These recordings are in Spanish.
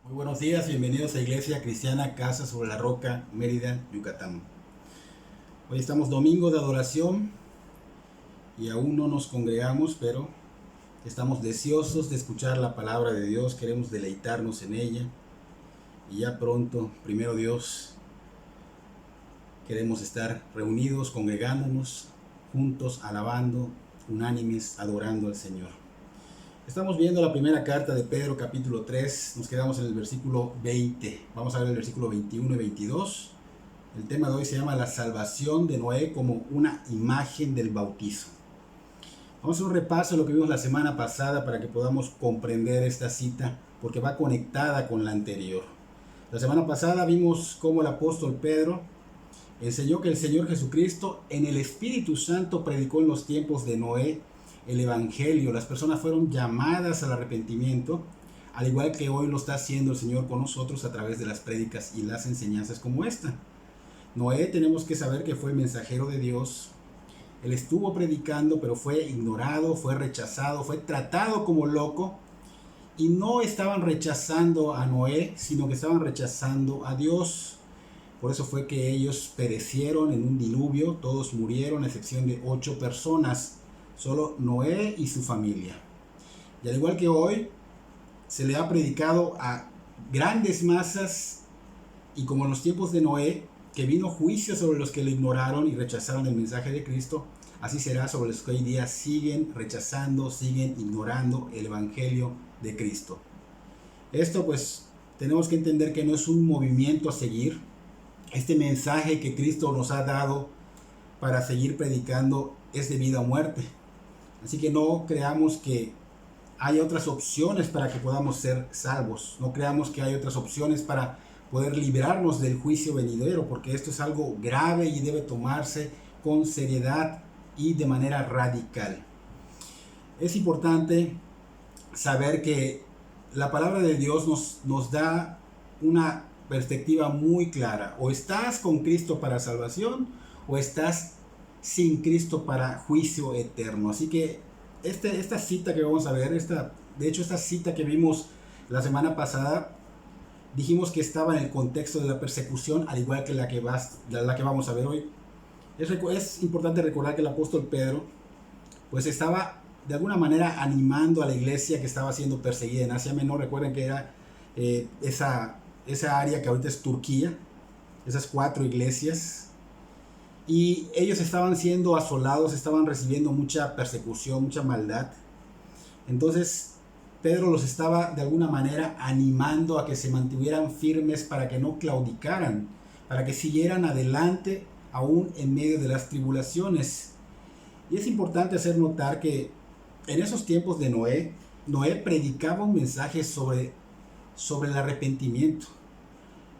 Muy buenos días, bienvenidos a Iglesia Cristiana Casa sobre la Roca, Mérida, Yucatán. Hoy estamos domingo de adoración y aún no nos congregamos, pero estamos deseosos de escuchar la palabra de Dios, queremos deleitarnos en ella y ya pronto, primero Dios, queremos estar reunidos, congregándonos, juntos, alabando, unánimes, adorando al Señor. Estamos viendo la primera carta de Pedro, capítulo 3. Nos quedamos en el versículo 20. Vamos a ver el versículo 21 y 22. El tema de hoy se llama la salvación de Noé como una imagen del bautizo. Vamos a hacer un repaso de lo que vimos la semana pasada para que podamos comprender esta cita, porque va conectada con la anterior. La semana pasada vimos cómo el apóstol Pedro enseñó que el Señor Jesucristo en el Espíritu Santo predicó en los tiempos de Noé el Evangelio. Las personas fueron llamadas al arrepentimiento, al igual que hoy lo está haciendo el Señor con nosotros a través de las prédicas y las enseñanzas como esta. Noé, tenemos que saber que fue mensajero de Dios. Él estuvo predicando, pero fue ignorado, fue rechazado, fue tratado como loco. Y no estaban rechazando a Noé, sino que estaban rechazando a Dios. Por eso fue que ellos perecieron en un diluvio, todos murieron a excepción de 8 personas. Solo Noé y su familia. Y al igual que hoy, se le ha predicado a grandes masas, y como en los tiempos de Noé, que vino juicio sobre los que le ignoraron y rechazaron el mensaje de Cristo, así será sobre los que hoy día siguen rechazando, siguen ignorando el Evangelio de Cristo. Esto pues tenemos que entender que no es un movimiento a seguir. Este mensaje que Cristo nos ha dado para seguir predicando es de vida o muerte. Así que no creamos que hay otras opciones para que podamos ser salvos. No creamos que hay otras opciones para poder librarnos del juicio venidero, porque esto es algo grave y debe tomarse con seriedad y de manera radical. Es importante saber que la palabra de Dios nos da una perspectiva muy clara. O estás con Cristo para salvación, o estás sin Cristo para juicio eterno. Así que esta cita que vamos a ver, de hecho esta cita que vimos la semana pasada, dijimos que estaba en el contexto de la persecución, al igual que la que vamos a ver hoy. Es importante recordar que el apóstol Pedro pues estaba de alguna manera animando a la iglesia que estaba siendo perseguida en Asia Menor. Recuerden que era esa área que ahorita es Turquía, esas 4 iglesias. Y ellos estaban siendo asolados, estaban recibiendo mucha persecución, mucha maldad. Entonces Pedro los estaba de alguna manera animando a que se mantuvieran firmes para que no claudicaran, para que siguieran adelante aún en medio de las tribulaciones. Y es importante hacer notar que en esos tiempos de Noé predicaba un mensaje sobre el arrepentimiento.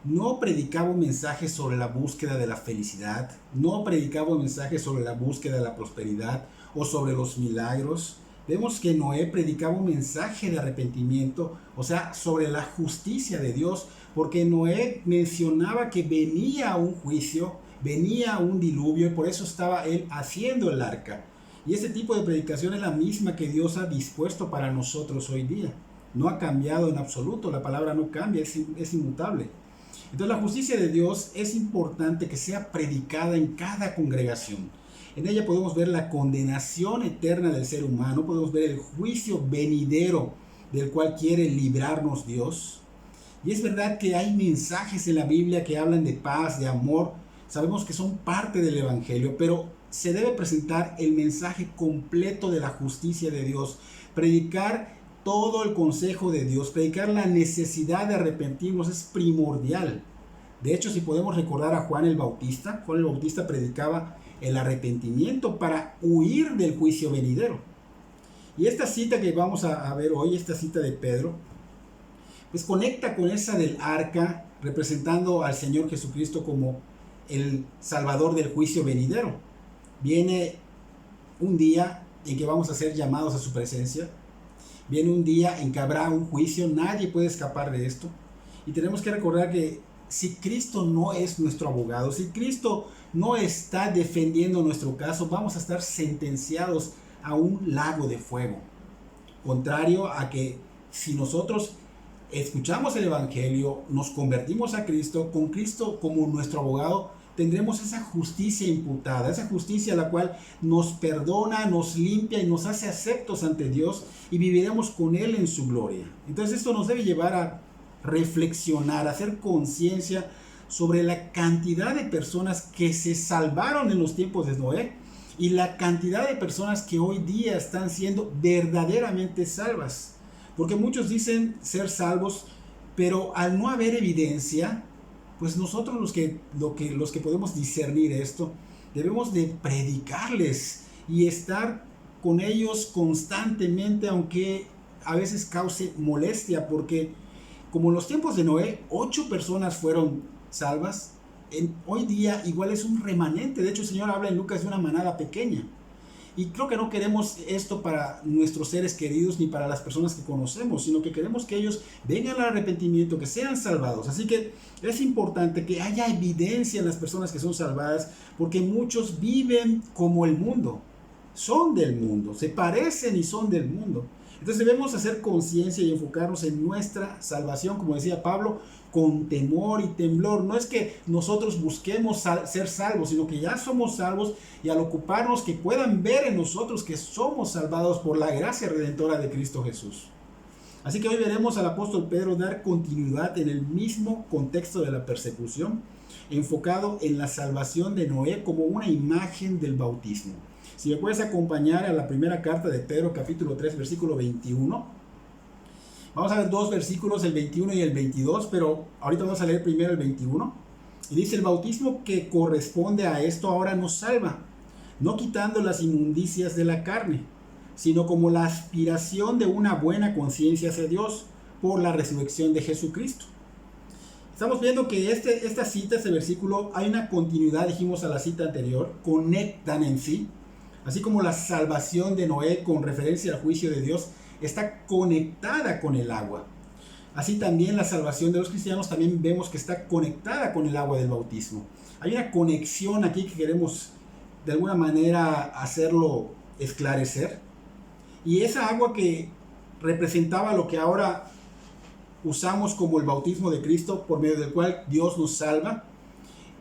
No predicaba un mensaje sobre la búsqueda de la felicidad, no predicaba un mensaje sobre la búsqueda de la prosperidad o sobre los milagros. Vemos que Noé predicaba un mensaje de arrepentimiento, o sea, sobre la justicia de Dios, porque Noé mencionaba que venía un juicio, venía un diluvio, y por eso estaba él haciendo el arca. Y ese tipo de predicación es la misma que Dios ha dispuesto para nosotros hoy día. No ha cambiado en absoluto, la palabra no cambia, es inmutable. Entonces la justicia de Dios es importante que sea predicada en cada congregación. En ella podemos ver la condenación eterna del ser humano, podemos ver el juicio venidero del cual quiere librarnos Dios. Y es verdad que hay mensajes en la Biblia que hablan de paz, de amor. Sabemos que son parte del Evangelio, pero se debe presentar el mensaje completo de la justicia de Dios. Predicar todo el consejo de Dios, predicar la necesidad de arrepentirnos es primordial. De hecho, si podemos recordar a Juan el Bautista predicaba el arrepentimiento para huir del juicio venidero. Y esta cita que vamos a ver hoy, esta cita de Pedro, pues conecta con esa del arca, representando al Señor Jesucristo como el Salvador del juicio venidero. Viene un día en que vamos a ser llamados a su presencia. Viene un día en que habrá un juicio, nadie puede escapar de esto. Y tenemos que recordar que si Cristo no es nuestro abogado, si Cristo no está defendiendo nuestro caso, vamos a estar sentenciados a un lago de fuego. Contrario a que si nosotros escuchamos el Evangelio, nos convertimos a Cristo, con Cristo como nuestro abogado, tendremos esa justicia imputada, esa justicia la cual nos perdona, nos limpia y nos hace aceptos ante Dios y viviremos con Él en su gloria. Entonces esto nos debe llevar a reflexionar, a hacer conciencia sobre la cantidad de personas que se salvaron en los tiempos de Noé y la cantidad de personas que hoy día están siendo verdaderamente salvas. Porque muchos dicen ser salvos, pero al no haber evidencia, pues nosotros los que podemos discernir esto, debemos de predicarles y estar con ellos constantemente, aunque a veces cause molestia, porque como en los tiempos de Noé, 8 personas fueron salvas, hoy día igual es un remanente. De hecho, el Señor habla en Lucas de una manada pequeña. Y creo que no queremos esto para nuestros seres queridos ni para las personas que conocemos, sino que queremos que ellos vengan al arrepentimiento, que sean salvados. Así que es importante que haya evidencia en las personas que son salvadas, porque muchos viven como el mundo, son del mundo, se parecen y son del mundo. Entonces debemos hacer conciencia y enfocarnos en nuestra salvación, como decía Pablo, con temor y temblor. No es que nosotros busquemos ser salvos, sino que ya somos salvos, y al ocuparnos que puedan ver en nosotros que somos salvados por la gracia redentora de Cristo Jesús. Así que hoy veremos al apóstol Pedro dar continuidad en el mismo contexto de la persecución, enfocado en la salvación de Noé como una imagen del bautismo. Si me puedes acompañar a la primera carta de Pedro, capítulo 3, versículo 21. Vamos a ver 2 versículos, el 21 y el 22, pero ahorita vamos a leer primero el 21. Y dice: el bautismo que corresponde a esto ahora nos salva, no quitando las inmundicias de la carne, sino como la aspiración de una buena conciencia hacia Dios por la resurrección de Jesucristo. Estamos viendo que esta cita, este versículo, hay una continuidad, dijimos, a la cita anterior, conectan en sí. Así como la salvación de Noé con referencia al juicio de Dios está conectada con el agua. Así también la salvación de los cristianos también vemos que está conectada con el agua del bautismo. Hay una conexión aquí que queremos de alguna manera hacerlo esclarecer. Y esa agua que representaba lo que ahora usamos como el bautismo de Cristo, por medio del cual Dios nos salva,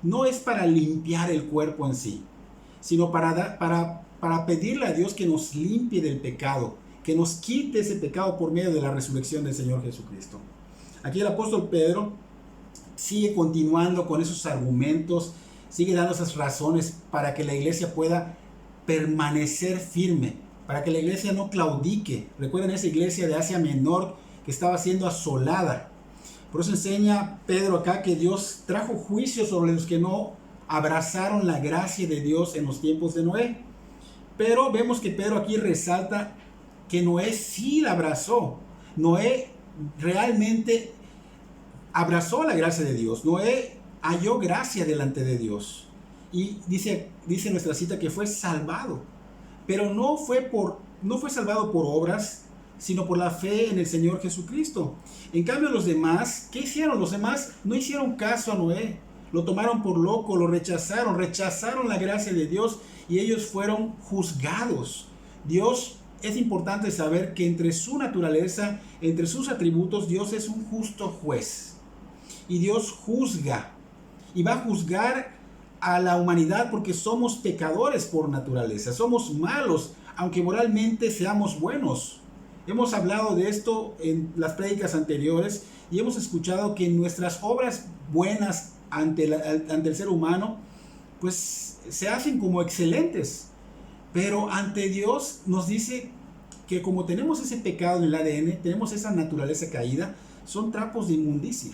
no es para limpiar el cuerpo en sí, sino para pedirle a Dios que nos limpie del pecado, que nos quite ese pecado por medio de la resurrección del Señor Jesucristo. Aquí el apóstol Pedro sigue continuando con esos argumentos, sigue dando esas razones para que la iglesia pueda permanecer firme, para que la iglesia no claudique. Recuerden esa iglesia de Asia Menor que estaba siendo asolada. Por eso enseña Pedro acá que Dios trajo juicio sobre los que no abrazaron la gracia de Dios en los tiempos de Noé. Pero vemos que Pedro aquí resalta que Noé sí la abrazó. Noé realmente abrazó la gracia de Dios. Noé halló gracia delante de Dios. Y dice nuestra cita que fue salvado. Pero no fue salvado por obras, sino por la fe en el Señor Jesucristo. En cambio los demás, ¿qué hicieron? Los demás no hicieron caso a Noé. Lo tomaron por loco, lo rechazaron la gracia de Dios y ellos fueron juzgados. Dios, es importante saber que entre su naturaleza, entre sus atributos, Dios es un justo juez. Y Dios juzga. Y va a juzgar a la humanidad porque somos pecadores por naturaleza. Somos malos, aunque moralmente seamos buenos. Hemos hablado de esto en las prédicas anteriores y hemos escuchado que nuestras obras buenas ante el ser humano, pues se hacen como excelentes. Pero ante Dios nos dice que como tenemos ese pecado en el ADN, tenemos esa naturaleza caída, son trapos de inmundicia.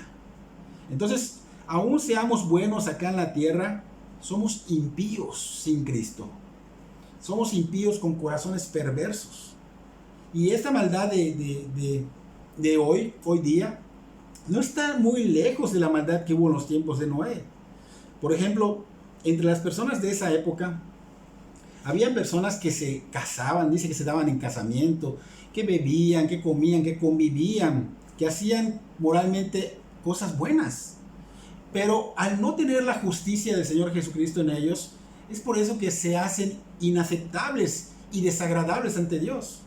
Entonces, aún seamos buenos acá en la tierra, somos impíos sin Cristo. Somos impíos con corazones perversos. Y esta maldad de hoy día, no está muy lejos de la maldad que hubo en los tiempos de Noé. Por ejemplo, entre las personas de esa época, había personas que se casaban, dice que se daban en casamiento, que bebían, que comían, que convivían, que hacían moralmente cosas buenas. Pero al no tener la justicia del Señor Jesucristo en ellos, es por eso que se hacen inaceptables y desagradables ante Dios.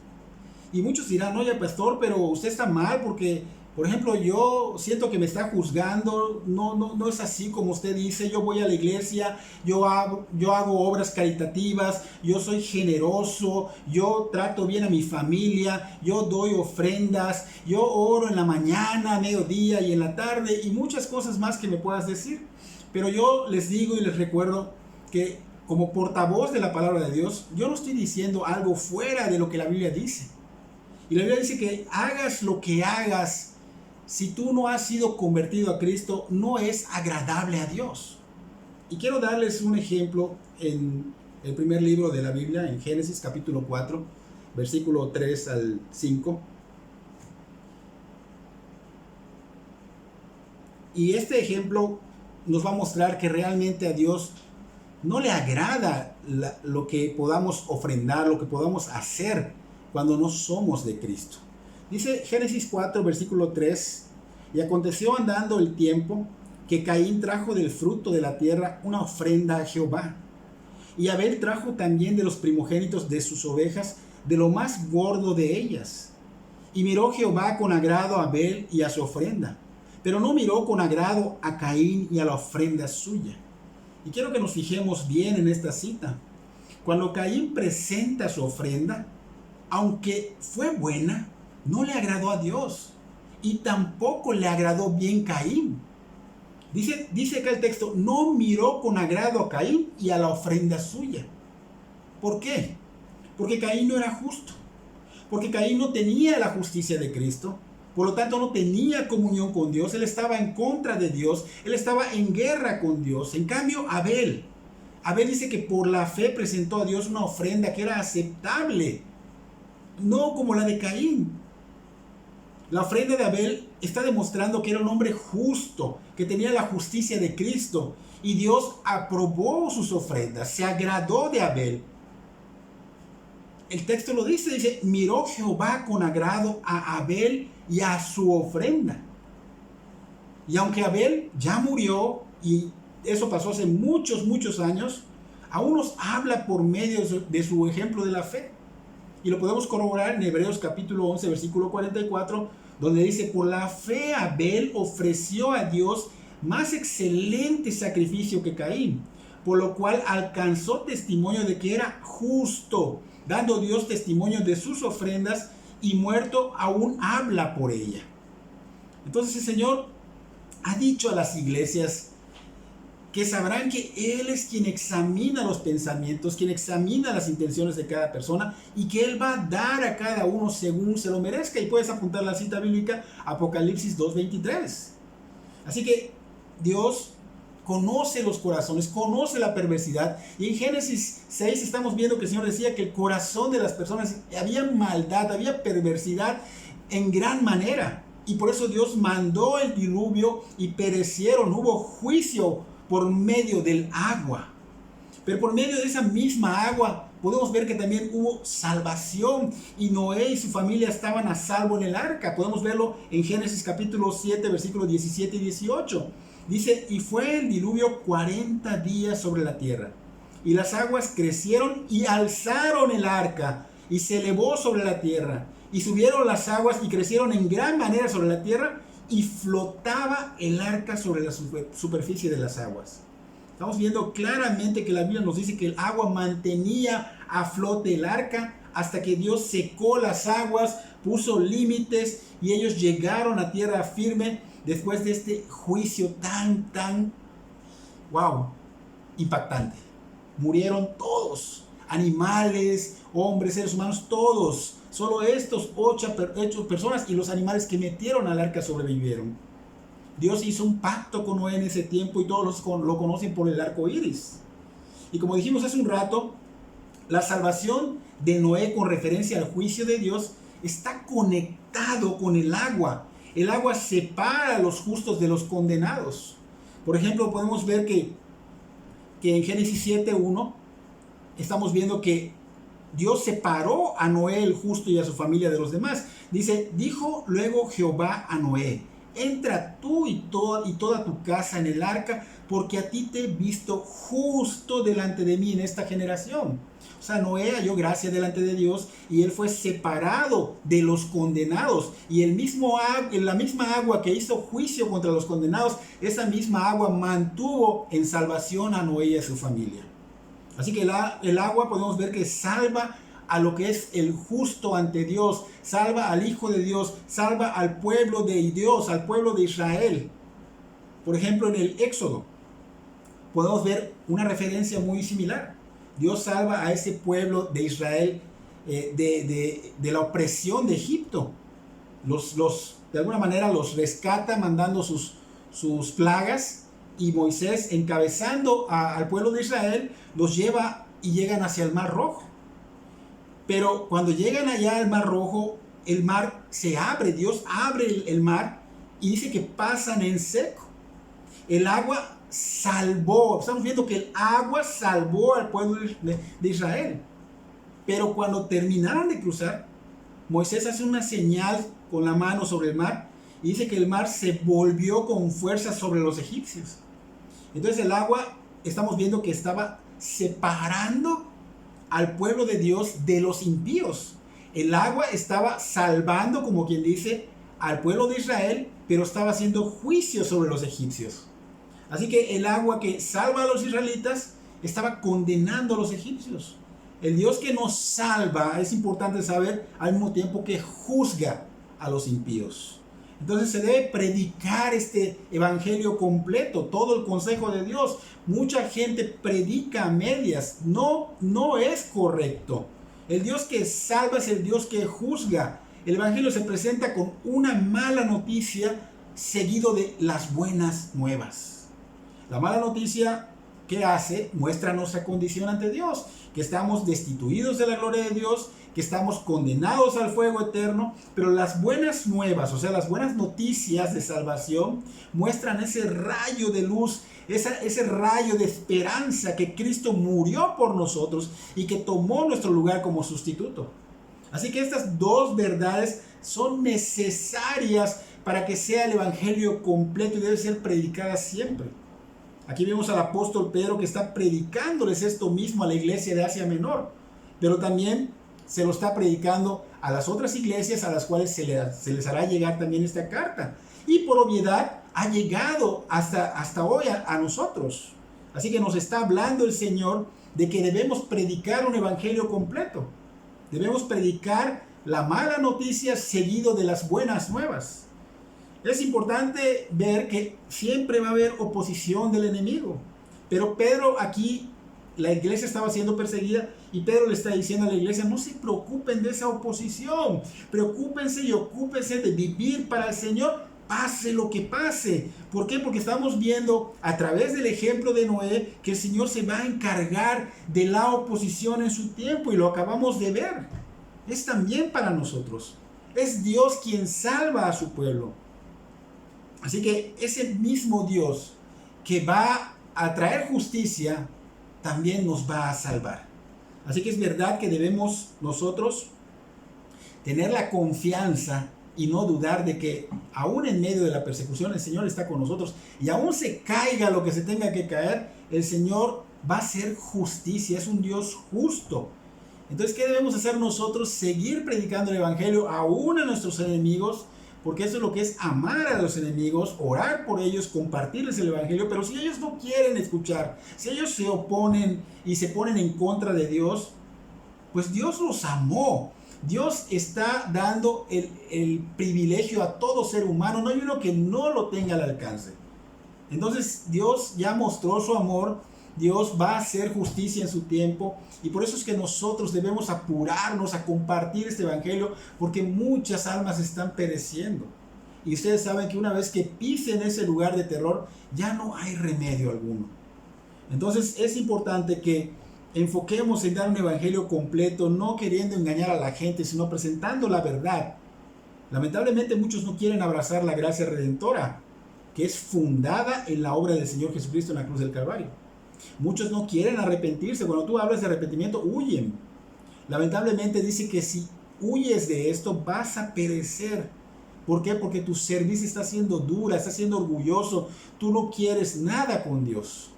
Y muchos dirán: oye, pastor, pero usted está mal porque Por ejemplo, yo siento que me está juzgando, no es así como usted dice, yo voy a la iglesia, yo hago obras caritativas, yo soy generoso, yo trato bien a mi familia, yo doy ofrendas, yo oro en la mañana, mediodía y en la tarde y muchas cosas más que me puedas decir. Pero yo les digo y les recuerdo que como portavoz de la palabra de Dios, yo no estoy diciendo algo fuera de lo que la Biblia dice. Y la Biblia dice que hagas lo que hagas, si tú no has sido convertido a Cristo, no es agradable a Dios. Y quiero darles un ejemplo en el primer libro de la Biblia, en Génesis capítulo 4, versículo 3 al 5. Y este ejemplo nos va a mostrar que realmente a Dios no le agrada lo que podamos ofrendar, lo que podamos hacer cuando no somos de Cristo. Dice Génesis 4, versículo 3, y aconteció andando el tiempo que Caín trajo del fruto de la tierra una ofrenda a Jehová. Y Abel trajo también de los primogénitos de sus ovejas, de lo más gordo de ellas. Y miró Jehová con agrado a Abel y a su ofrenda, pero no miró con agrado a Caín y a la ofrenda suya. Y quiero que nos fijemos bien en esta cita. Cuando Caín presenta su ofrenda, aunque fue buena, no le agradó a Dios. Y tampoco le agradó bien Caín. Dice acá el texto, no miró con agrado a Caín y a la ofrenda suya. ¿Por qué? Porque Caín no era justo. Porque Caín no tenía la justicia de Cristo. Por lo tanto, no tenía comunión con Dios. Él estaba en contra de Dios. Él estaba en guerra con Dios. En cambio, Abel dice que por la fe presentó a Dios una ofrenda que era aceptable. No como la de Caín. La ofrenda de Abel está demostrando que era un hombre justo, que tenía la justicia de Cristo. Y Dios aprobó sus ofrendas, se agradó de Abel. El texto lo dice, miró Jehová con agrado a Abel y a su ofrenda. Y aunque Abel ya murió, y eso pasó hace muchos años, aún nos habla por medio de su ejemplo de la fe. Y lo podemos corroborar en Hebreos capítulo 11, versículo 44, donde dice, por la fe Abel ofreció a Dios más excelente sacrificio que Caín, por lo cual alcanzó testimonio de que era justo, dando Dios testimonio de sus ofrendas, y muerto aún habla por ella. Entonces el Señor ha dicho a las iglesias que sabrán que Él es quien examina los pensamientos, quien examina las intenciones de cada persona, y que Él va a dar a cada uno según se lo merezca. Y puedes apuntar la cita bíblica, Apocalipsis 2:23. Así que Dios conoce los corazones, conoce la perversidad. Y en Génesis 6 estamos viendo que el Señor decía que el corazón de las personas, había maldad, había perversidad en gran manera. Y por eso Dios mandó el diluvio y perecieron, hubo juicio por medio del agua. Pero por medio de esa misma agua podemos ver que también hubo salvación, y Noé y su familia estaban a salvo en el arca. Podemos verlo en Génesis capítulo 7, versículos 17 y 18. Dice, y fue el diluvio 40 días sobre la tierra, y las aguas crecieron y alzaron el arca, y se elevó sobre la tierra, y subieron las aguas y crecieron en gran manera sobre la tierra, y flotaba el arca sobre la superficie de las aguas. Estamos viendo claramente que la Biblia nos dice que el agua mantenía a flote el arca hasta que Dios secó las aguas, puso límites, y ellos llegaron a tierra firme después de este juicio tan impactante. Murieron todos, animales, hombres, seres humanos, todos. Solo estos 8 personas y los animales que metieron al arca sobrevivieron. Dios hizo un pacto con Noé en ese tiempo, y todos lo conocen por el arco iris. Y como dijimos hace un rato, la salvación de Noé con referencia al juicio de Dios está conectado con el agua. El agua separa a los justos de los condenados. Por ejemplo, podemos ver que en Génesis 7:1 estamos viendo que Dios separó a Noé el justo y a su familia de los demás. Dice, dijo luego Jehová a Noé, entra tú y toda tu casa en el arca, porque a ti te he visto justo delante de mí en esta generación. O sea, Noé halló gracia delante de Dios y él fue separado de los condenados. Y la misma agua que hizo juicio contra los condenados, esa misma agua mantuvo en salvación a Noé y a su familia. Así que el agua podemos ver que salva a lo que es el justo ante Dios, salva al Hijo de Dios, salva al pueblo de Dios, al pueblo de Israel. Por ejemplo, en el Éxodo podemos ver una referencia muy similar. Dios salva a ese pueblo de Israel de la opresión de Egipto. De alguna manera los rescata mandando sus plagas, y Moisés, encabezando al pueblo de Israel, los lleva y llegan hacia el Mar Rojo. Pero cuando llegan allá al Mar Rojo, el mar se abre, Dios abre el mar y dice que pasan en seco. El agua salvó, estamos viendo que el agua salvó al pueblo de Israel. Pero cuando terminaron de cruzar, Moisés hace una señal con la mano sobre el mar y dice que el mar se volvió con fuerza sobre los egipcios. Entonces el agua, estamos viendo que estaba separando al pueblo de Dios de los impíos. El agua estaba salvando, como quien dice, al pueblo de Israel, pero estaba haciendo juicio sobre los egipcios. Así que el agua que salva a los israelitas estaba condenando a los egipcios. El Dios que nos salva, es importante saber, al mismo tiempo que juzga a los impíos. Entonces se debe predicar este evangelio completo, todo el consejo de Dios. Mucha gente predica a medias, no es correcto. El Dios que salva es el Dios que juzga. El evangelio se presenta con una mala noticia seguido de las buenas nuevas. La mala noticia, ¿qué hace? Muestra nuestra condición ante Dios, que estamos destituidos de la gloria de Dios, que estamos condenados al fuego eterno, pero las buenas nuevas, o sea, las buenas noticias de salvación, muestran ese rayo de luz, ese rayo de esperanza, que Cristo murió por nosotros y que tomó nuestro lugar como sustituto. Así que estas dos verdades son necesarias para que sea el evangelio completo y debe ser predicada siempre. Aquí vemos al apóstol Pedro que está predicándoles esto mismo a la iglesia de Asia Menor, pero también se lo está predicando a las otras iglesias a las cuales se les hará llegar también esta carta. Y por obviedad ha llegado hasta hoy a nosotros. Así que nos está hablando el Señor de que debemos predicar un evangelio completo. Debemos predicar la mala noticia seguido de las buenas nuevas. Es importante ver que siempre va a haber oposición del enemigo. Pero Pedro aquí, la iglesia estaba siendo perseguida y Pedro le está diciendo a la iglesia, no se preocupen de esa oposición. Preocúpense y ocúpense de vivir para el Señor, pase lo que pase. ¿Por qué? Porque estamos viendo a través del ejemplo de Noé que el Señor se va a encargar de la oposición en su tiempo y lo acabamos de ver. Es también para nosotros. Es Dios quien salva a su pueblo. Así que ese mismo Dios que va a traer justicia, también nos va a salvar. Así que es verdad que debemos nosotros tener la confianza y no dudar de que aún en medio de la persecución el Señor está con nosotros, y aún se caiga lo que se tenga que caer, el Señor va a hacer justicia, es un Dios justo. Entonces, ¿qué debemos hacer nosotros? Seguir predicando el evangelio aún a nuestros enemigos, porque eso es lo que es amar a los enemigos, orar por ellos, compartirles el evangelio. Pero si ellos no quieren escuchar, si ellos se oponen y se ponen en contra de Dios, pues Dios los amó. Dios está dando el privilegio a todo ser humano, no hay uno que no lo tenga al alcance. Entonces Dios ya mostró su amor, Dios va a hacer justicia en su tiempo, y por eso es que nosotros debemos apurarnos a compartir este evangelio, porque muchas almas están pereciendo. Y ustedes saben que una vez que pisen ese lugar de terror, ya no hay remedio alguno. Entonces es importante que enfoquemos en dar un evangelio completo, no queriendo engañar a la gente, sino presentando la verdad. Lamentablemente muchos no quieren abrazar la gracia redentora, que es fundada en la obra del Señor Jesucristo en la cruz del Calvario. Muchos no quieren arrepentirse. Cuando tú hablas de arrepentimiento, huyen. Lamentablemente dice que si huyes de esto, vas a perecer. ¿Por qué? Porque tu servicio está siendo dura, está siendo orgulloso. Tú no quieres nada con Dios.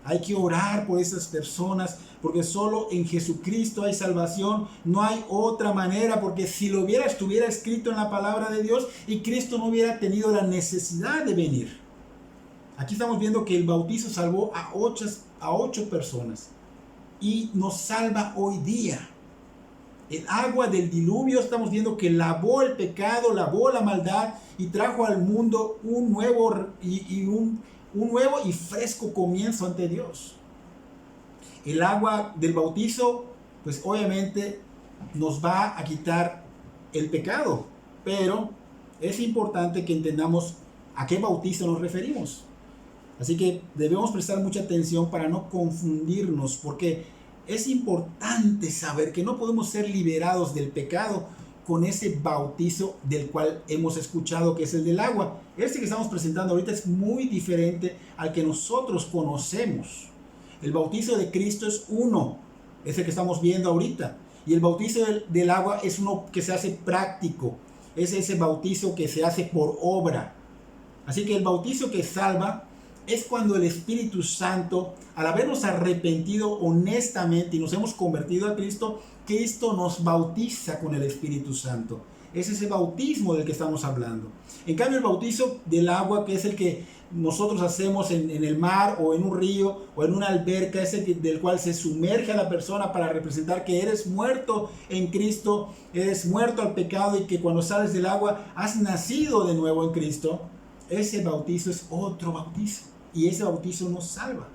Hay que orar por esas personas, porque solo en Jesucristo hay salvación. No hay otra manera, porque si lo estuviera escrito en la palabra de Dios y Cristo no hubiera tenido la necesidad de venir. Aquí estamos viendo que el bautizo salvó a 8 personas y nos salva hoy día. El agua del diluvio, estamos viendo que lavó el pecado, lavó la maldad y trajo al mundo un nuevo y fresco comienzo ante Dios. El agua del bautizo, pues obviamente nos va a quitar el pecado, pero es importante que entendamos a qué bautizo nos referimos. Así que debemos prestar mucha atención para no confundirnos, porque es importante saber que no podemos ser liberados del pecado con ese bautizo del cual hemos escuchado, que es el del agua. Este que estamos presentando ahorita es muy diferente al que nosotros conocemos. El bautizo de Cristo es uno, es el que estamos viendo ahorita. Y el bautizo del agua es uno que se hace práctico, es ese bautizo que se hace por obra. Así que el bautizo que salva es cuando el Espíritu Santo, al habernos arrepentido honestamente y nos hemos convertido a Cristo, Cristo nos bautiza con el Espíritu Santo. Es ese bautismo del que estamos hablando. En cambio, el bautizo del agua, que es el que nosotros hacemos en el mar o en un río o en una alberca, ese del cual se sumerge a la persona para representar que eres muerto en Cristo, eres muerto al pecado y que cuando sales del agua has nacido de nuevo en Cristo. Ese bautizo es otro bautizo y ese bautizo nos salva.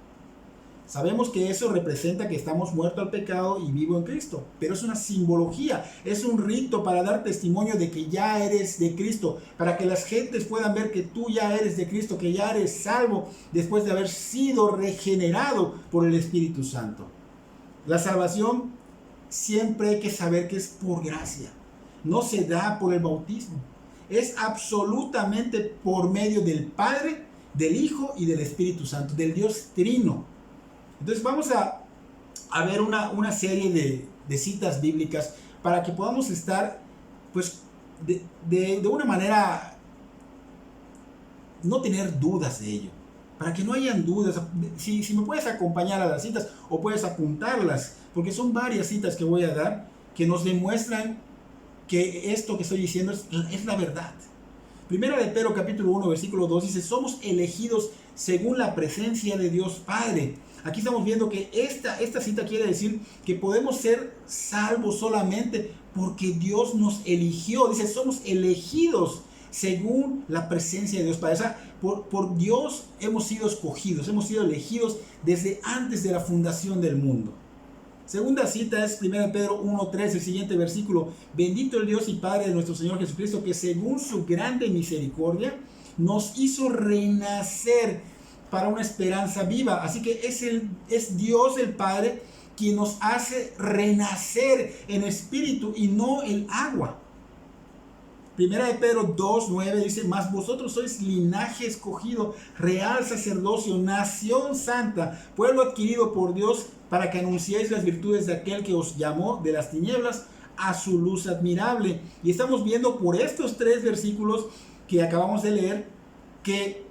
Sabemos que eso representa que estamos muertos al pecado y vivos en Cristo, pero es una simbología, es un rito para dar testimonio de que ya eres de Cristo, para que las gentes puedan ver que tú ya eres de Cristo, que ya eres salvo después de haber sido regenerado por el Espíritu Santo. La salvación siempre hay que saber que es por gracia, no se da por el bautismo, es absolutamente por medio del Padre, del Hijo y del Espíritu Santo, del Dios Trino. Entonces vamos a ver una serie de citas bíblicas para que podamos estar, pues, de una manera, no tener dudas de ello. Para que no hayan dudas, si me puedes acompañar a las citas o puedes apuntarlas, porque son varias citas que voy a dar que nos demuestran que esto que estoy diciendo es la verdad. Primera de Pedro capítulo 1 versículo 2 dice: somos elegidos según la presencia de Dios Padre. Aquí estamos viendo que esta cita quiere decir que podemos ser salvos solamente porque Dios nos eligió. Dice, somos elegidos según la presencia de Dios Padre. O sea, por Dios hemos sido escogidos, hemos sido elegidos desde antes de la fundación del mundo. Segunda cita es 1 Pedro 1:3, el siguiente versículo: bendito el Dios y Padre de nuestro Señor Jesucristo, que según su grande misericordia nos hizo renacer para una esperanza viva. Así que es Dios el Padre quien nos hace renacer en espíritu y no el agua. Primera de Pedro 2:9 dice: mas vosotros sois linaje escogido, real sacerdocio, nación santa, pueblo adquirido por Dios, para que anunciéis las virtudes de aquel que os llamó de las tinieblas a su luz admirable. Y estamos viendo por estos 3 versículos que acabamos de leer que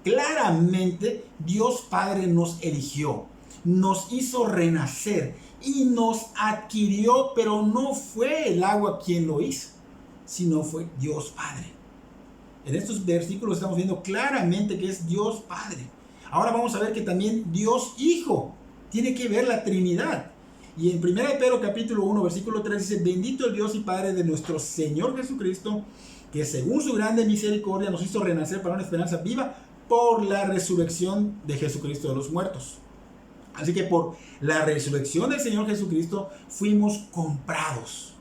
claramente Dios Padre nos eligió, nos hizo renacer y nos adquirió, pero no fue el agua quien lo hizo, sino fue Dios Padre. En estos versículos estamos viendo claramente que es Dios Padre. Ahora vamos a ver que también Dios Hijo tiene que ver la Trinidad. Y en 1 Pedro capítulo 1 versículo 3 dice: bendito el Dios y Padre de nuestro Señor Jesucristo, que según su grande misericordia nos hizo renacer para una esperanza viva por la resurrección de Jesucristo de los muertos. Así que por la resurrección del Señor Jesucristo fuimos comprados.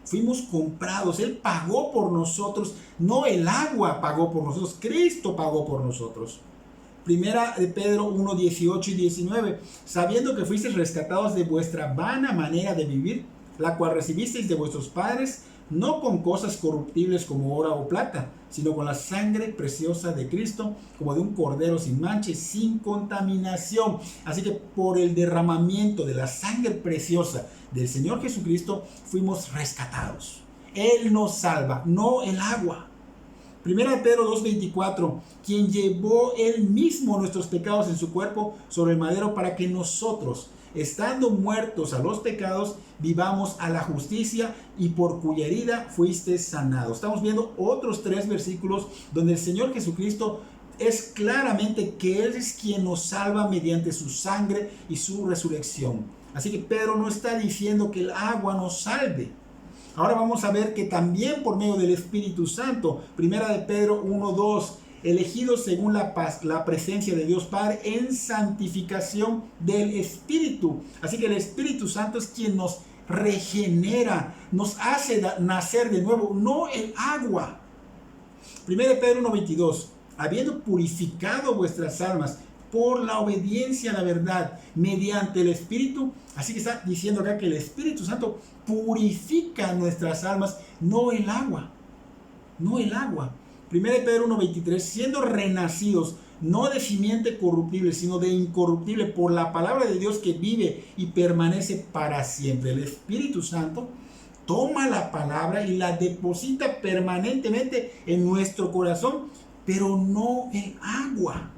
Fuimos comprados. Él pagó por nosotros. No el agua pagó por nosotros. Cristo pagó por nosotros. Primera de Pedro 1, 18 y 19. Sabiendo que fuisteis rescatados de vuestra vana manera de vivir, la cual recibisteis de vuestros padres, no con cosas corruptibles como oro o plata, sino con la sangre preciosa de Cristo, como de un cordero sin mancha y sin contaminación. Así que por el derramamiento de la sangre preciosa del Señor Jesucristo fuimos rescatados. Él nos salva, no el agua. Primera de Pedro 2:24, quien llevó Él mismo nuestros pecados en su cuerpo sobre el madero para que nosotros, estando muertos a los pecados, vivamos a la justicia y por cuya herida fuiste sanados. Estamos viendo otros 3 versículos donde el Señor Jesucristo es claramente que Él es quien nos salva mediante su sangre y su resurrección. Así que Pedro no está diciendo que el agua nos salve. Ahora vamos a ver que también por medio del Espíritu Santo, primera de Pedro 1:2, elegidos según la presencia de Dios Padre en santificación del Espíritu. Así que el Espíritu Santo es quien nos regenera, nos hace nacer de nuevo, no el agua. Primera de Pedro 1:22, habiendo purificado vuestras almas por la obediencia a la verdad mediante el Espíritu. Así que está diciendo acá que el Espíritu Santo purifica nuestras almas, no el agua, no el agua. 1 Pedro 1:23, siendo renacidos, no de simiente corruptible, sino de incorruptible, por la palabra de Dios que vive y permanece para siempre. El Espíritu Santo toma la palabra y la deposita permanentemente en nuestro corazón, pero no el agua.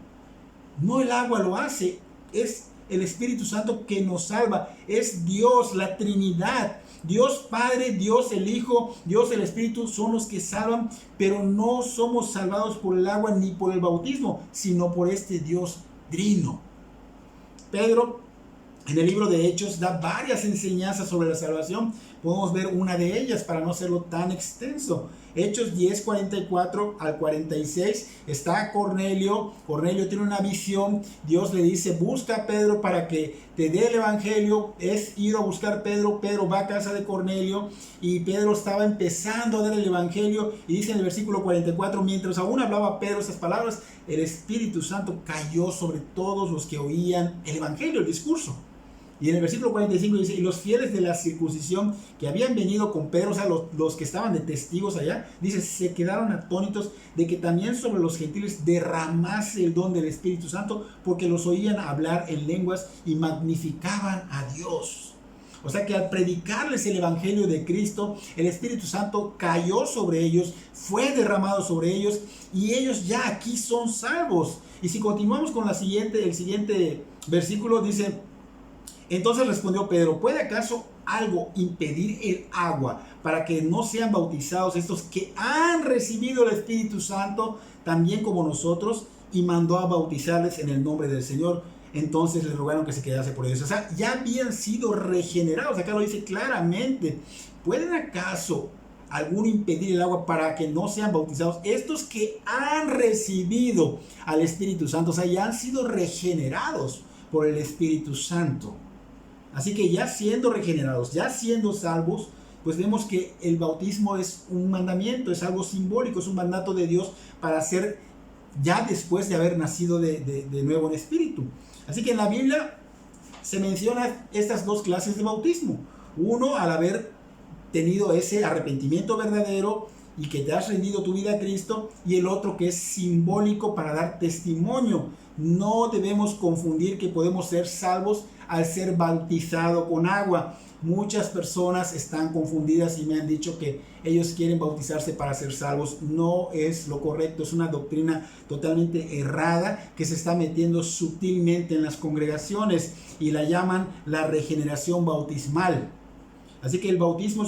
No el agua lo hace, es el Espíritu Santo que nos salva, es Dios, la Trinidad. Dios Padre, Dios el Hijo, Dios el Espíritu son los que salvan, pero no somos salvados por el agua ni por el bautismo, sino por este Dios trino. Pedro, en el libro de Hechos, da varias enseñanzas sobre la salvación. Podemos ver una de ellas para no hacerlo tan extenso. Hechos 10:44 al 46, está Cornelio. Cornelio tiene una visión. Dios le dice, busca a Pedro para que te dé el evangelio. Es ido a buscar Pedro. Pedro va a casa de Cornelio y Pedro estaba empezando a dar el evangelio. Y dice en el versículo 44, mientras aún hablaba Pedro esas palabras, el Espíritu Santo cayó sobre todos los que oían el evangelio, el discurso. Y en el versículo 45 dice, y los fieles de la circuncisión que habían venido con Pedro, o sea, los que estaban de testigos allá, dice, se quedaron atónitos de que también sobre los gentiles derramase el don del Espíritu Santo, porque los oían hablar en lenguas y magnificaban a Dios. O sea que al predicarles el evangelio de Cristo, el Espíritu Santo cayó sobre ellos, fue derramado sobre ellos, y ellos ya aquí son salvos. Y si continuamos con el siguiente versículo, dice, entonces respondió Pedro, ¿puede acaso algo impedir el agua para que no sean bautizados estos que han recibido el Espíritu Santo también como nosotros? Y mandó a bautizarles en el nombre del Señor. Entonces les rogaron que se quedase por ellos. O sea, ya habían sido regenerados. Acá lo dice claramente. ¿Pueden acaso alguno impedir el agua para que no sean bautizados estos que han recibido al Espíritu Santo? O sea, ya han sido regenerados por el Espíritu Santo. Así que ya siendo regenerados, ya siendo salvos, pues vemos que el bautismo es un mandamiento, es algo simbólico, es un mandato de Dios para hacer ya después de haber nacido de nuevo en espíritu. Así que en la Biblia se mencionan estas 2 clases de bautismo. Uno, al haber tenido ese arrepentimiento verdadero y que te has rendido tu vida a Cristo, y el otro que es simbólico para dar testimonio. No debemos confundir que podemos ser salvos al ser bautizado con agua. Muchas personas están confundidas y me han dicho que ellos quieren bautizarse para ser salvos. No es lo correcto, es una doctrina totalmente errada que se está metiendo sutilmente en las congregaciones y la llaman la regeneración bautismal. Así que el bautismo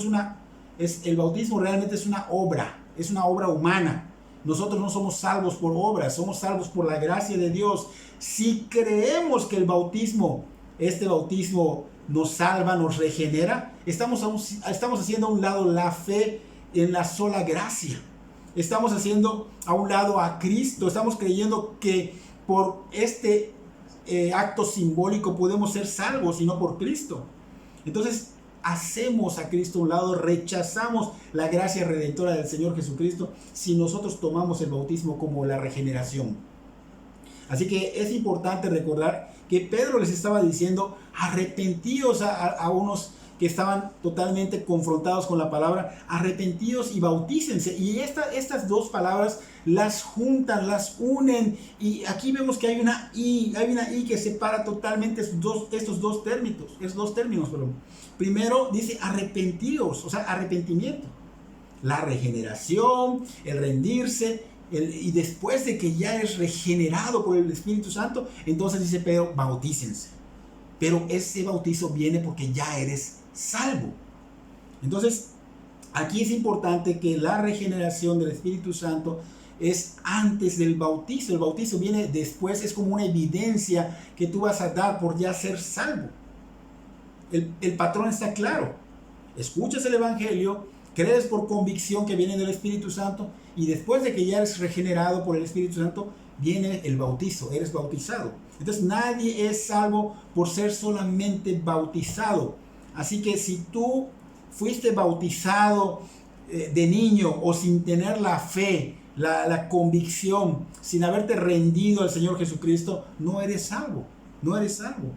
el bautismo realmente es una obra humana. Nosotros no somos salvos por obras, somos salvos por la gracia de Dios. Si creemos que este bautismo nos salva, nos regenera, estamos haciendo a un lado la fe en la sola gracia. Estamos haciendo a un lado a Cristo. Estamos creyendo que por este acto simbólico podemos ser salvos y no por Cristo. Entonces, hacemos a Cristo a un lado, rechazamos la gracia redentora del Señor Jesucristo si nosotros tomamos el bautismo como la regeneración. Así que es importante recordar que Pedro les estaba diciendo, arrepentíos a unos que estaban totalmente confrontados con la palabra, arrepentíos y bautícense. Y estas 2 palabras las juntan, las unen, y aquí vemos que hay una I que separa totalmente estos dos términos. Primero dice arrepentíos, o sea, arrepentimiento. la regeneración, el rendirse, y después de que ya eres regenerado por el Espíritu Santo, entonces dice Pedro, bautícense. Pero ese bautizo viene porque ya eres salvo. Entonces, aquí es importante que la regeneración del Espíritu Santo es antes del bautizo. El bautizo viene después, es como una evidencia que tú vas a dar por ya ser salvo. El patrón está claro. Escuchas el Evangelio, crees por convicción que viene del Espíritu Santo, y después de que ya eres regenerado por el Espíritu Santo, viene el bautizo, eres bautizado. Entonces nadie es salvo por ser solamente bautizado. Así que si tú fuiste bautizado de niño o sin tener la fe, la convicción, sin haberte rendido al Señor Jesucristo, no eres salvo, no eres salvo.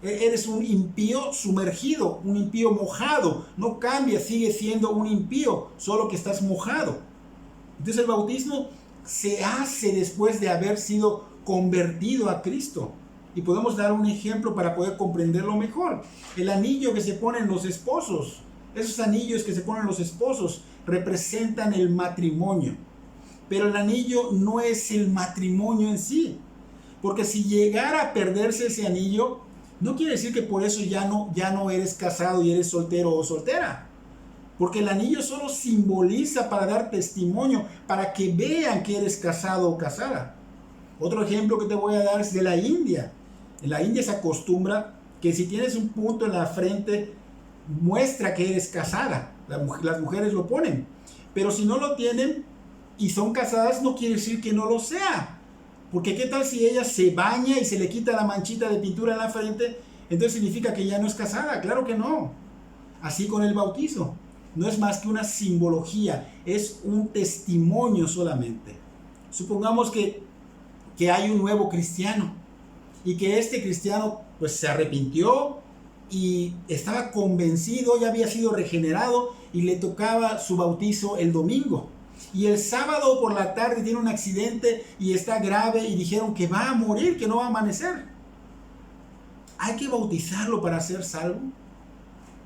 Eres un impío sumergido, un impío mojado. No cambia, sigue siendo un impío, solo que estás mojado. Entonces el bautismo se hace después de haber sido convertido a Cristo. Y podemos dar un ejemplo para poder comprenderlo mejor. El anillo que se ponen los esposos, esos anillos que se ponen los esposos representan el matrimonio. Pero el anillo no es el matrimonio en sí. Porque si llegara a perderse ese anillo, no quiere decir que por eso ya no eres casado y eres soltero o soltera. Porque el anillo solo simboliza para dar testimonio, para que vean que eres casado o casada. Otro ejemplo que te voy a dar es de la India. En la India se acostumbra que si tienes un punto en la frente, muestra que eres casada. Las mujeres lo ponen. Pero si no lo tienen y son casadas, no quiere decir que no lo sea. Porque qué tal si ella se baña y se le quita la manchita de pintura en la frente, entonces significa que ya no es casada. Claro que no. Así con el bautizo. No es más que una simbología, es un testimonio solamente. Supongamos que hay un nuevo cristiano y que este cristiano pues se arrepintió y estaba convencido, ya había sido regenerado y le tocaba su bautizo el domingo. Y el sábado por la tarde tiene un accidente y está grave y dijeron que va a morir, que no va a amanecer. ¿Hay que bautizarlo para ser salvo?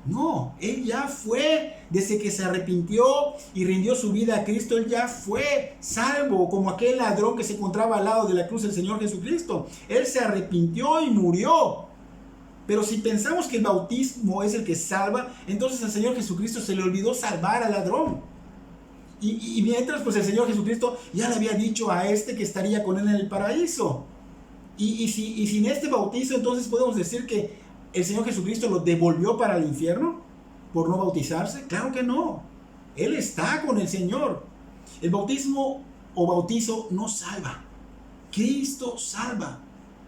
No, él ya fue, desde que se arrepintió y rindió su vida a Cristo, él ya fue salvo, como aquel ladrón que se encontraba al lado de la cruz del Señor Jesucristo. Él se arrepintió y murió. Pero si pensamos que el bautismo es el que salva, entonces al Señor Jesucristo se le olvidó salvar al ladrón. Y mientras, pues el Señor Jesucristo ya le había dicho a este que estaría con él en el paraíso. Y sin este bautizo, entonces podemos decir que el Señor Jesucristo lo devolvió para el infierno por no bautizarse. Claro que no. Él está con el Señor. El bautismo o bautizo no salva. Cristo salva.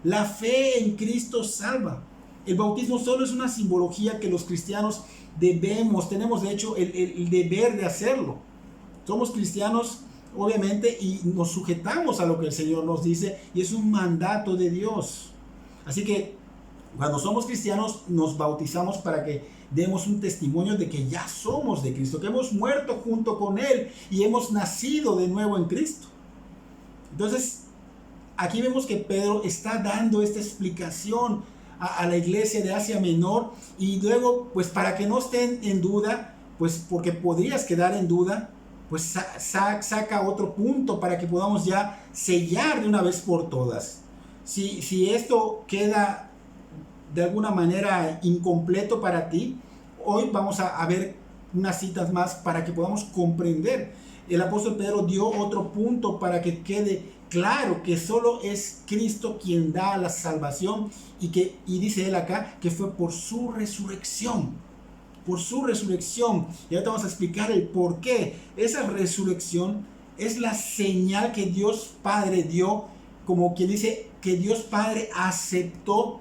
La fe en Cristo salva. El bautismo solo es una simbología que los cristianos tenemos de hecho el deber de hacerlo. Somos cristianos, obviamente, y nos sujetamos a lo que el Señor nos dice, y es un mandato de Dios. Así que cuando somos cristianos nos bautizamos para que demos un testimonio de que ya somos de Cristo, que hemos muerto junto con Él y hemos nacido de nuevo en Cristo. Entonces, aquí vemos que Pedro está dando esta explicación a la iglesia de Asia Menor, y luego, pues para que no estén en duda, pues porque podrías quedar en duda, pues saca otro punto para que podamos ya sellar de una vez por todas. Si esto queda de alguna manera incompleto para ti, hoy vamos a ver unas citas más para que podamos comprender. El apóstol Pedro dio otro punto para que quede claro que solo es Cristo quien da la salvación, y dice él acá que fue por su resurrección. Por su resurrección. Y ahorita vamos a explicar el por qué. Esa resurrección es la señal que Dios Padre dio, como quien dice que Dios Padre aceptó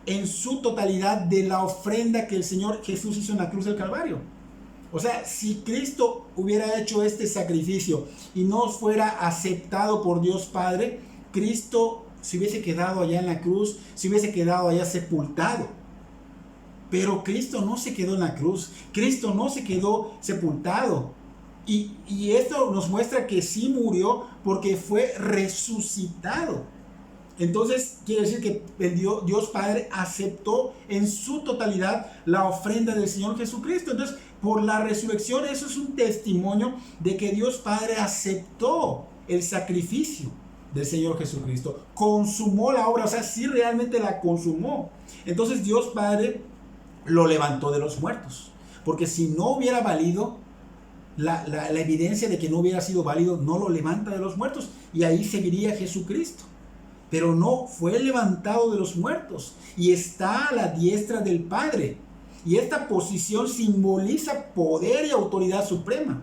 en su totalidad de la ofrenda que el Señor Jesús hizo en la cruz del Calvario. O sea, si Cristo hubiera hecho este sacrificio y no fuera aceptado por Dios Padre, Cristo se hubiese quedado allá en la cruz, se hubiese quedado allá sepultado. Pero Cristo no se quedó en la cruz, Cristo no se quedó sepultado. Y esto nos muestra que sí murió porque fue resucitado. Entonces quiere decir que el Dios Padre aceptó en su totalidad la ofrenda del Señor Jesucristo. Entonces por la resurrección. Eso es un testimonio de que Dios Padre aceptó el sacrificio del Señor Jesucristo, consumó la obra, o sea, sí realmente la consumó. Entonces Dios Padre lo levantó de los muertos, porque si no hubiera valido, la evidencia de que no hubiera sido válido, no lo levanta de los muertos, y ahí seguiría Jesucristo. Pero no, fue levantado de los muertos y está a la diestra del Padre. Y esta posición simboliza poder y autoridad suprema.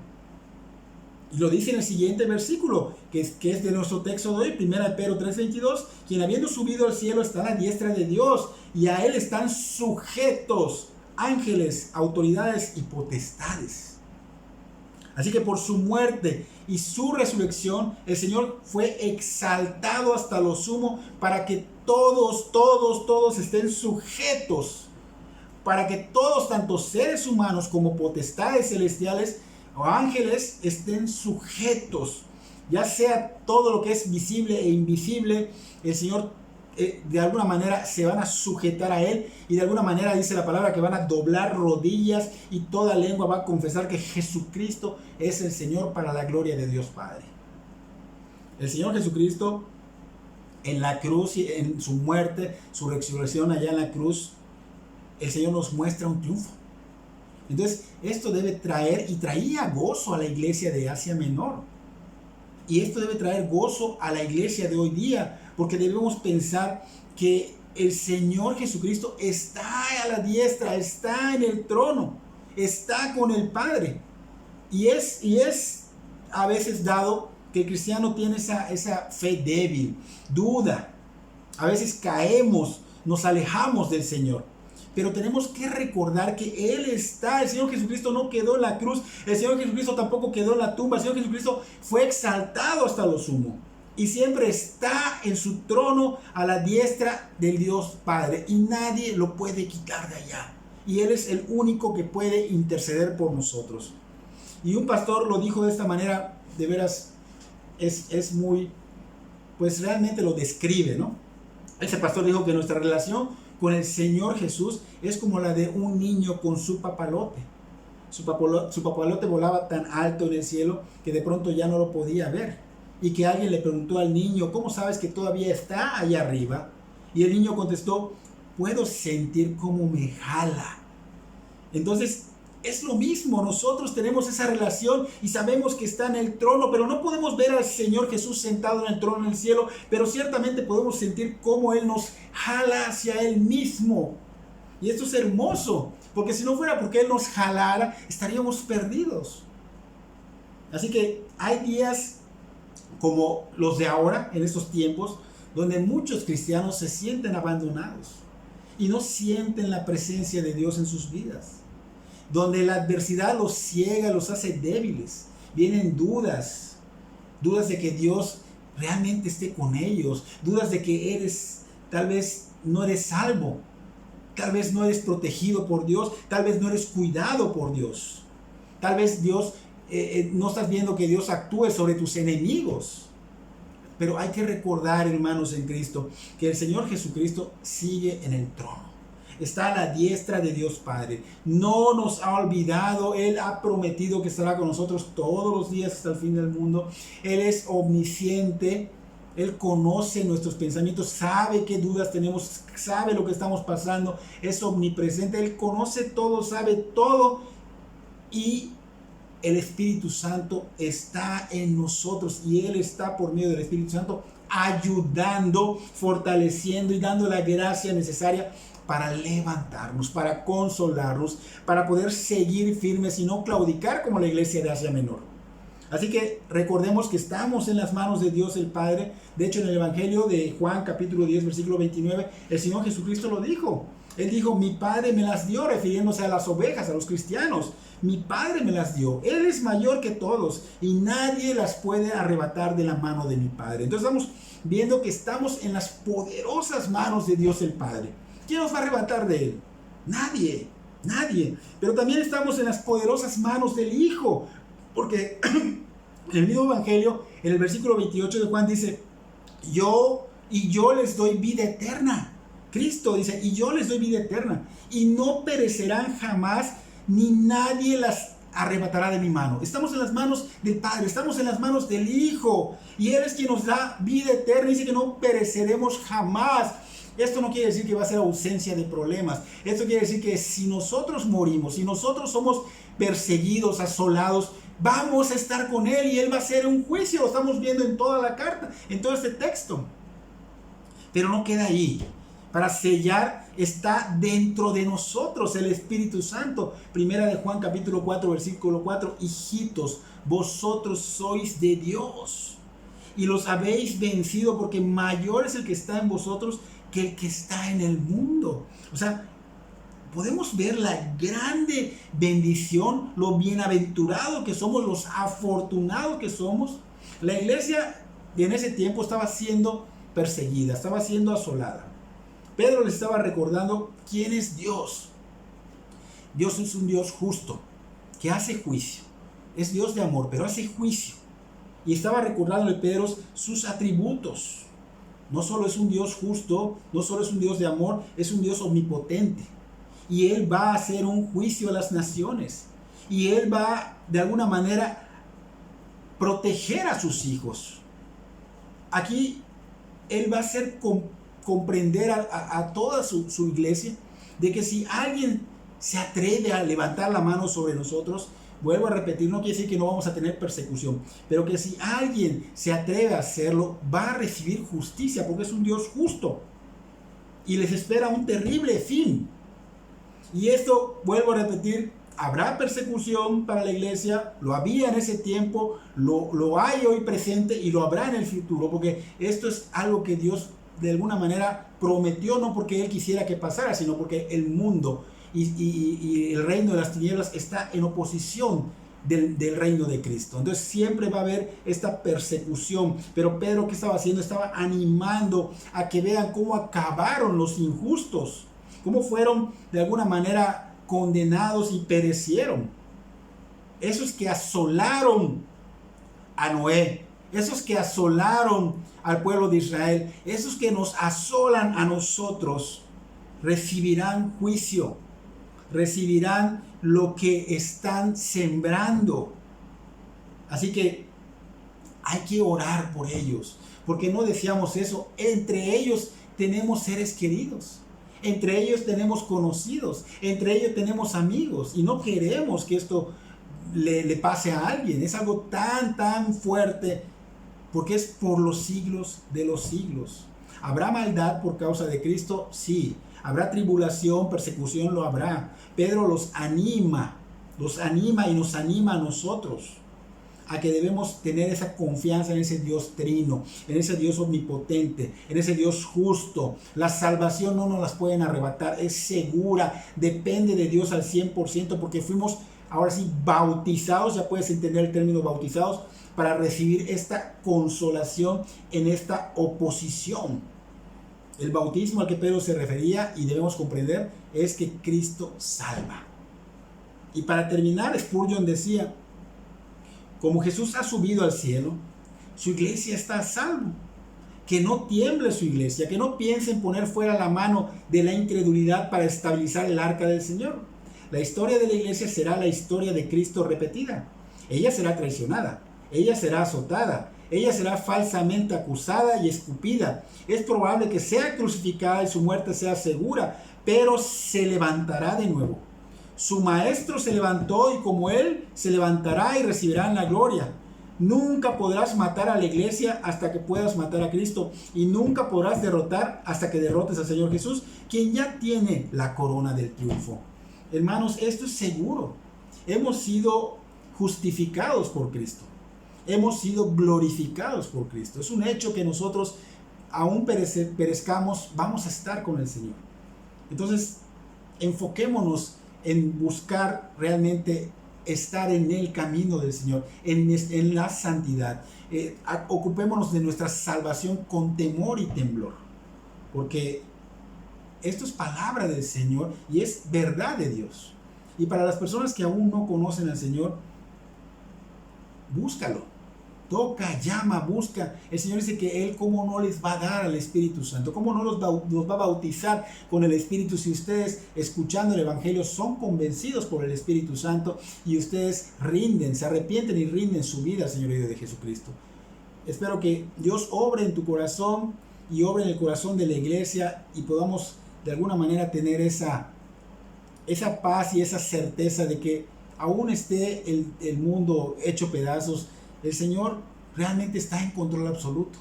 Y lo dice en el siguiente versículo, que es de nuestro texto de hoy, 1 Pedro 3:22, quien habiendo subido al cielo está a la diestra de Dios, y a él están sujetos ángeles, autoridades y potestades. Así que por su muerte y su resurrección, el Señor fue exaltado hasta lo sumo para que todos estén sujetos, para que todos, tanto seres humanos como potestades celestiales o ángeles, estén sujetos, ya sea todo lo que es visible e invisible. El Señor de alguna manera se van a sujetar a Él, y de alguna manera dice la palabra que van a doblar rodillas y toda lengua va a confesar que Jesucristo es el Señor, para la gloria de Dios Padre. El Señor Jesucristo en la cruz y en su muerte, su resurrección allá en la cruz, el Señor nos muestra un triunfo. Entonces esto debe traer, y traía gozo a la iglesia de Asia Menor, y esto debe traer gozo a la iglesia de hoy día, porque debemos pensar que el Señor Jesucristo está a la diestra, está en el trono, está con el Padre. Y es a veces dado que el cristiano tiene esa fe débil, duda. A veces caemos, nos alejamos del Señor. Pero tenemos que recordar que Él está. El Señor Jesucristo no quedó en la cruz. El Señor Jesucristo tampoco quedó en la tumba. El Señor Jesucristo fue exaltado hasta lo sumo. Y siempre está en su trono a la diestra del Dios Padre. Y nadie lo puede quitar de allá. Y Él es el único que puede interceder por nosotros. Y un pastor lo dijo de esta manera, de veras, es muy, pues realmente lo describe, ¿no? Ese pastor dijo que nuestra relación con el Señor Jesús es como la de un niño con su papalote. Su papalote volaba tan alto en el cielo que de pronto ya no lo podía ver. Y que alguien le preguntó al niño, ¿cómo sabes que todavía está allá arriba? Y el niño contestó, puedo sentir cómo me jala. Entonces, es lo mismo, nosotros tenemos esa relación y sabemos que está en el trono, pero no podemos ver al Señor Jesús sentado en el trono en el cielo, pero ciertamente podemos sentir cómo Él nos jala hacia Él mismo. Y esto es hermoso, porque si no fuera porque Él nos jalara, estaríamos perdidos. Así que hay días como los de ahora, en estos tiempos, donde muchos cristianos se sienten abandonados y no sienten la presencia de Dios en sus vidas, donde la adversidad los ciega, los hace débiles. Vienen dudas de que Dios realmente esté con ellos, dudas de que tal vez no eres salvo, tal vez no eres protegido por Dios, tal vez no eres cuidado por Dios, tal vez Dios, no estás viendo que Dios actúe sobre tus enemigos. Pero hay que recordar, hermanos en Cristo, que el Señor Jesucristo sigue en el trono. Está a la diestra de Dios Padre. No nos ha olvidado. Él ha prometido que estará con nosotros todos los días hasta el fin del mundo. Él es omnisciente. Él conoce nuestros pensamientos, sabe qué dudas tenemos, sabe lo que estamos pasando. Es omnipresente. Él conoce todo, sabe todo. Y el Espíritu Santo está en nosotros. Y Él está por medio del Espíritu Santo ayudando, fortaleciendo y dando la gracia necesaria para levantarnos, para consolarnos, para poder seguir firmes y no claudicar como la iglesia de Asia Menor. Así que recordemos que estamos en las manos de Dios el Padre. De hecho, en el Evangelio de Juan, capítulo 10, versículo 29, el Señor Jesucristo lo dijo. Él dijo, mi Padre me las dio, refiriéndose a las ovejas, a los cristianos. Mi Padre me las dio. Él es mayor que todos y nadie las puede arrebatar de la mano de mi Padre. Entonces estamos viendo que estamos en las poderosas manos de Dios el Padre. ¿Quién nos va a arrebatar de Él? Nadie. Pero también estamos en las poderosas manos del Hijo. Porque en el mismo Evangelio, en el versículo 28 de Juan dice, yo les doy vida eterna. Cristo dice, y yo les doy vida eterna. Y no perecerán jamás, ni nadie las arrebatará de mi mano. Estamos en las manos del Padre, estamos en las manos del Hijo, y Él es quien nos da vida eterna. Dice que no pereceremos jamás. Esto no quiere decir que va a ser ausencia de problemas. Esto quiere decir que si nosotros morimos, si nosotros somos perseguidos, asolados, vamos a estar con Él y Él va a hacer un juicio. Lo estamos viendo en toda la carta, en todo este texto. Pero no queda ahí. Para sellar está dentro de nosotros el Espíritu Santo. Primera de Juan capítulo 4 versículo 4. Hijitos, vosotros sois de Dios y los habéis vencido, porque mayor es el que está en vosotros que el que está en el mundo. O sea, podemos ver la grande bendición, lo bienaventurado que somos, los afortunados que somos. La iglesia en ese tiempo estaba siendo perseguida, estaba siendo asolada. Pedro les estaba recordando quién es Dios. Dios es un Dios justo, que hace juicio. Es Dios de amor, pero hace juicio. Y estaba recordándole Pedro sus atributos. No solo es un Dios justo, no solo es un Dios de amor, es un Dios omnipotente. Y Él va a hacer un juicio a las naciones. Y Él va, de alguna manera, proteger a sus hijos. Aquí Él va a hacer comprender a toda su iglesia de que si alguien se atreve a levantar la mano sobre nosotros, vuelvo a repetir, no quiere decir que no vamos a tener persecución, pero que si alguien se atreve a hacerlo, va a recibir justicia, porque es un Dios justo y les espera un terrible fin. Y esto, vuelvo a repetir, habrá persecución para la iglesia, lo había en ese tiempo, lo hay hoy presente y lo habrá en el futuro, porque esto es algo que Dios de alguna manera prometió, no porque Él quisiera que pasara, sino porque el mundo y el reino de las tinieblas está en oposición del reino de Cristo. Entonces siempre va a haber esta persecución. Pero Pedro, ¿qué estaba haciendo? Estaba animando a que vean cómo acabaron los injustos, cómo fueron de alguna manera condenados y perecieron. Esos que asolaron a Noé, esos que asolaron al pueblo de Israel, esos que nos asolan a nosotros, recibirán juicio, recibirán lo que están sembrando. Así que hay que orar por ellos, porque no decíamos eso, entre ellos tenemos seres queridos, entre ellos tenemos conocidos, entre ellos tenemos amigos, y no queremos que esto le pase a alguien. Es algo tan fuerte, porque es por los siglos de los siglos. ¿Habrá maldad por causa de Cristo? Sí. ¿Habrá tribulación, persecución? Lo habrá. Pedro los anima y nos anima a nosotros a que debemos tener esa confianza en ese Dios trino, en ese Dios omnipotente, en ese Dios justo. La salvación no nos las pueden arrebatar, es segura, depende de Dios al 100%, porque fuimos ahora sí bautizados, ya puedes entender el término bautizados, para recibir esta consolación en esta oposición. El bautismo al que Pedro se refería, y debemos comprender, es que Cristo salva. Y para terminar, Spurgeon decía: como Jesús ha subido al cielo, su iglesia está a salvo. Que no tiemble su iglesia, que no piense en poner fuera la mano de la incredulidad para estabilizar el arca del Señor. La historia de la iglesia será la historia de Cristo repetida. Ella será traicionada, ella será azotada, ella será falsamente acusada y escupida. Es probable que sea crucificada y su muerte sea segura, pero se levantará de nuevo. Su maestro se levantó y como él se levantará y recibirá la gloria. Nunca podrás matar a la iglesia hasta que puedas matar a Cristo, y nunca podrás derrotar hasta que derrotes al Señor Jesús, quien ya tiene la corona del triunfo. Hermanos, esto es seguro. Hemos sido justificados por Cristo. Hemos sido glorificados por Cristo. Es un hecho que nosotros, aún perezcamos, vamos a estar con el Señor. Entonces, enfoquémonos en buscar realmente estar en el camino del Señor, en la santidad. Ocupémonos de nuestra salvación con temor y temblor, porque esto es palabra del Señor y es verdad de Dios. Y para las personas que aún no conocen al Señor, búscalo, toca, llama, busca. El Señor dice que Él cómo no les va a dar al Espíritu Santo, cómo no los va a bautizar con el Espíritu si ustedes escuchando el Evangelio son convencidos por el Espíritu Santo y ustedes rinden, se arrepienten y rinden su vida al Señor y de Jesucristo. Espero que Dios obre en tu corazón y obre en el corazón de la iglesia y podamos de alguna manera tener esa paz y esa certeza de que aún esté el mundo hecho pedazos, el Señor realmente está en control absoluto.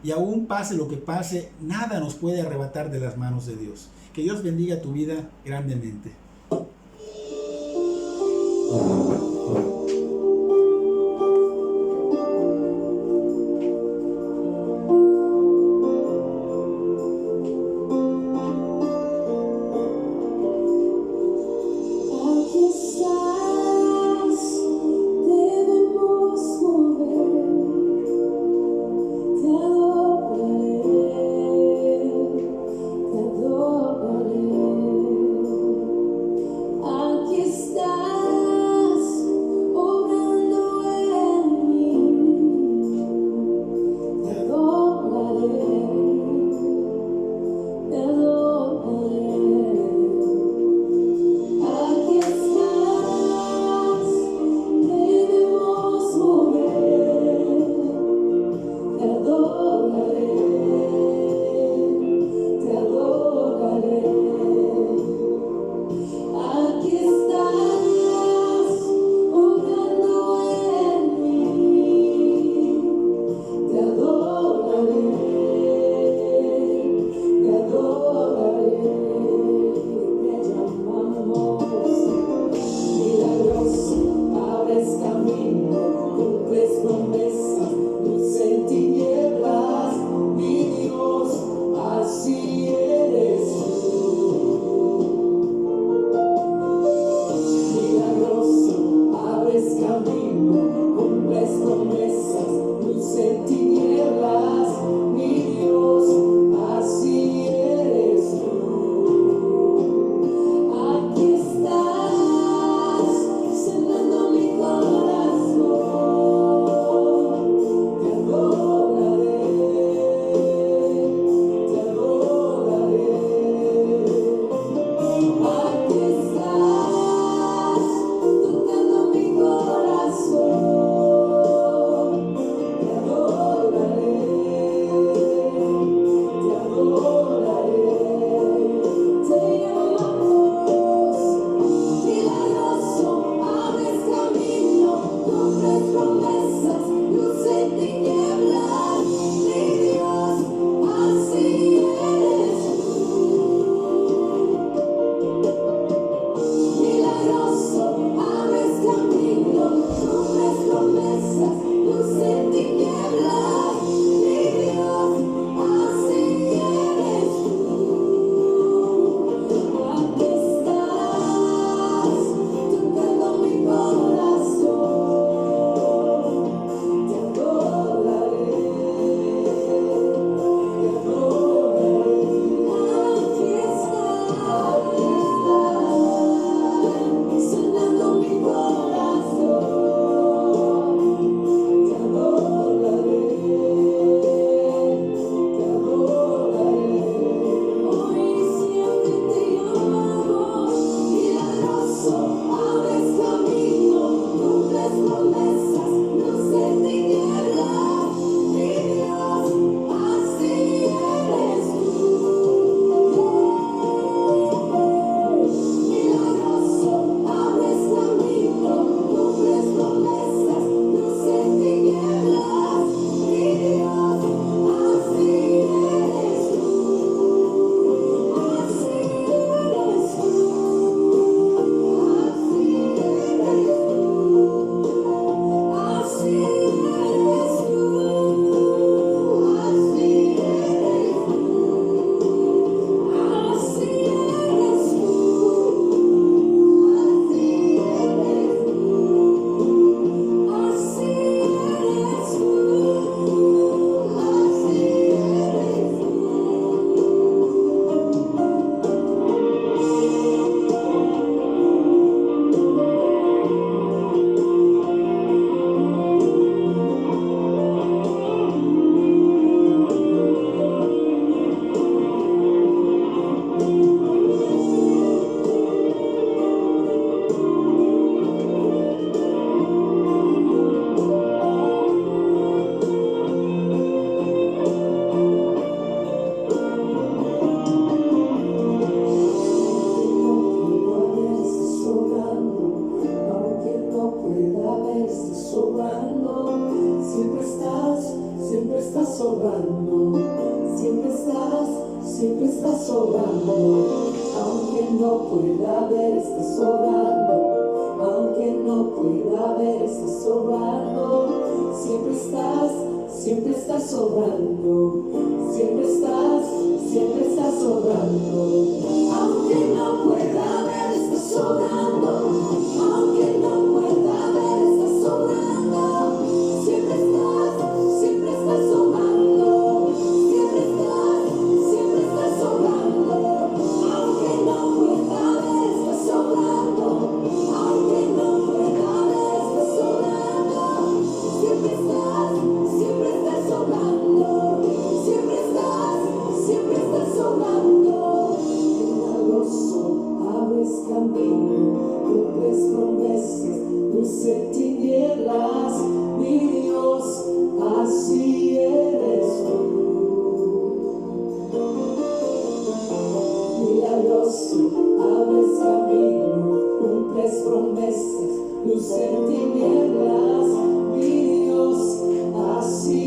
Y aún pase lo que pase, nada nos puede arrebatar de las manos de Dios. Que Dios bendiga tu vida grandemente. siempre estás sobrando, aunque no pueda ver, estás sobrando. Aunque no pueda ver, estás sobrando. Siempre estás sobrando. Siempre estás sobrando. Aunque no pueda ver, estás sobrando. Aunque no pueda ver, estás sobrando. Siempre estás sobrando. Siempre estás sobrando. Aunque no pueda ver, estás sobrando. Aunque no pueda ver, estás sobrando. Siempre estás sobrando. Siempre estás sobrando. Milagroso, abres camino, cumples promesas, luz en tinieblas, mi Dios, así eres tú. Milagroso, abres camino, cumples promesas, luz en tinieblas, mi Dios, así